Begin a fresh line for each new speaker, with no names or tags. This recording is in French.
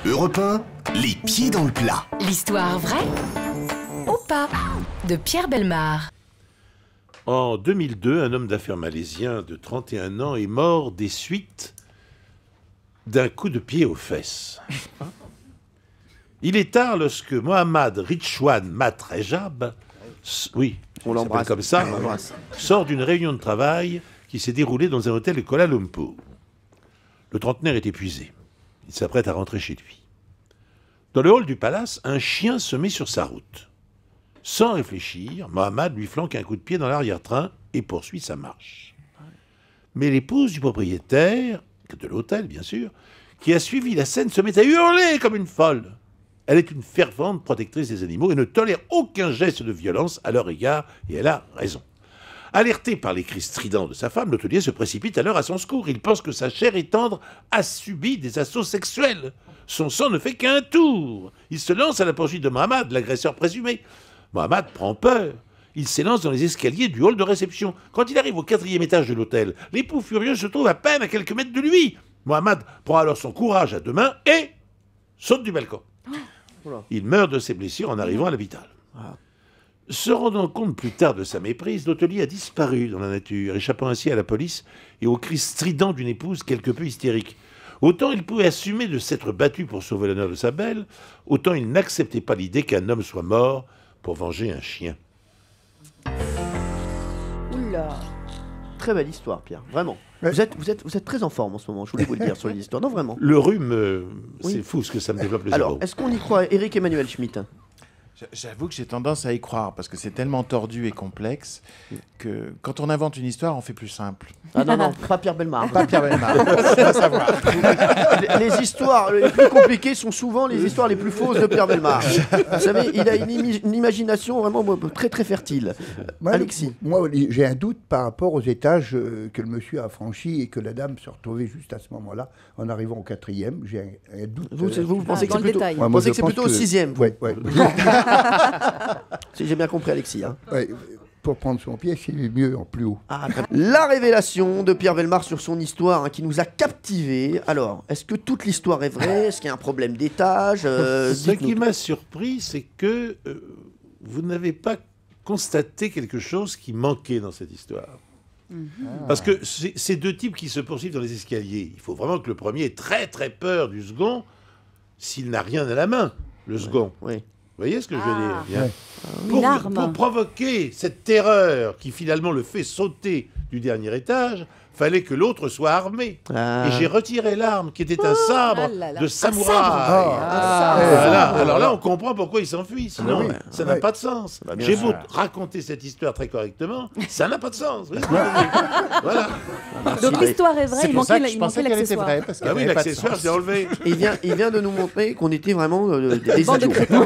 Europe 1, les pieds dans le plat.
L'histoire vraie ou pas de Pierre Bellemare.
En 2002, un homme d'affaires malaisien de 31 ans est mort des suites d'un coup de pied aux fesses. Il est tard lorsque Mohammad Ridchwan Mat Rejab, oui,
On l'embrasse
comme ça,
On l'embrasse.
sort d'une réunion de travail qui s'est déroulée dans un hôtel de Kuala Lumpur. Le trentenaire est épuisé. Il s'apprête à rentrer chez lui. Dans le hall du palace, un chien se met sur sa route. Sans réfléchir, Mohammad lui flanque un coup de pied dans l'arrière-train et poursuit sa marche. Mais l'épouse du propriétaire, de l'hôtel bien sûr, qui a suivi la scène, se met à hurler comme une folle. Elle est une fervente protectrice des animaux et ne tolère aucun geste de violence à leur égard, et elle a raison. Alerté par les cris stridents de sa femme, l'hôtelier se précipite alors à son secours. Il pense que sa chair et tendre a subi des assauts sexuels. Son sang ne fait qu'un tour. Il se lance à la poursuite de Mohammad, l'agresseur présumé. Mohammad prend peur. Il s'élance dans les escaliers du hall de réception. Quand il arrive au 4e étage de l'hôtel, l'époux furieux se trouve à peine à quelques mètres de lui. Mohammad prend alors son courage à deux mains et saute du balcon. Il meurt de ses blessures en arrivant à l'hôpital. Se rendant compte plus tard de sa méprise, l'hôtelier a disparu dans la nature, échappant ainsi à la police et aux cris stridents d'une épouse quelque peu hystérique. Autant il pouvait assumer de s'être battu pour sauver l'honneur de sa belle, autant il n'acceptait pas l'idée qu'un homme soit mort pour venger un chien.
Oula. Très belle histoire, Pierre, vraiment. Vous êtes très en forme en ce moment, je voulais vous le dire sur les histoires. Non, vraiment.
Le rhume,
Oui.
c'est fou ce que ça me développe les
Alors,
cerveaux.
est-ce qu'on y croit, Éric Emmanuel Schmitt?
J'avoue que j'ai tendance à y croire, parce que c'est tellement tordu et complexe que quand on invente une histoire, on fait plus simple.
Ah non, non, pas Pierre Bellemare.
Pas Pierre Bellemare, c'est à savoir.
Les histoires les plus compliquées sont souvent les histoires les plus fausses de Pierre Bellemare. Vous savez, il a une imagination vraiment très très fertile.
Moi,
Alexis.
Moi, j'ai un doute par rapport aux étages que le monsieur a franchis et que la dame se retrouvait juste à ce moment-là, en arrivant au 4e. J'ai un doute.
Vous pensez que
dans
c'est
le
plutôt,
détail.
vous
Ouais, moi,
pensez
je
que c'est
pense
plutôt au 6e vous
Ouais, ouais.
Si j'ai bien compris, Alexis. Hein.
Ouais, pour prendre son pied, c'est mieux en plus haut.
Ah, très bien. La révélation de Pierre Bellemare sur son histoire qui nous a captivés. Alors, est-ce que toute l'histoire est vraie? Est-ce qu'il y a un problème d'étage?
Ce qui
Dites-nous.
m'a surpris, c'est que vous n'avez pas constaté quelque chose qui manquait dans cette histoire. Parce que ces deux types qui se poursuivent dans les escaliers, il faut vraiment que le premier ait très très peur du second s'il n'a rien à la main, le second.
Oui.
Vous voyez ce que je veux dire? Bien.
Une
Pour
arme.
provoquer cette terreur qui finalement le fait sauter du dernier étage, fallait que l'autre soit armé.
Ah.
Et j'ai retiré l'arme qui était un sabre
Ah là là.
de samouraï.
Ah.
Voilà. Alors là, on comprend pourquoi il s'enfuit. Sinon,
oui.
ça n'a
Ouais.
pas de sens.
Bah, bien
J'ai
sûr.
beau raconter cette histoire très correctement, ça n'a pas de sens. Vous voyez ce que je veux dire? Voilà.
Donc l'histoire est vraie,
C'est
il
pour ça
manquait
que je pensais qu'elle était
l'accessoire.
vraie, parce
Ah
qu'elle
oui,
n'avait pas de
l'accessoire,
sens.
je l'ai enlevé.
Il vient de nous montrer qu'on était vraiment des
Bande de
idiots.
crétins.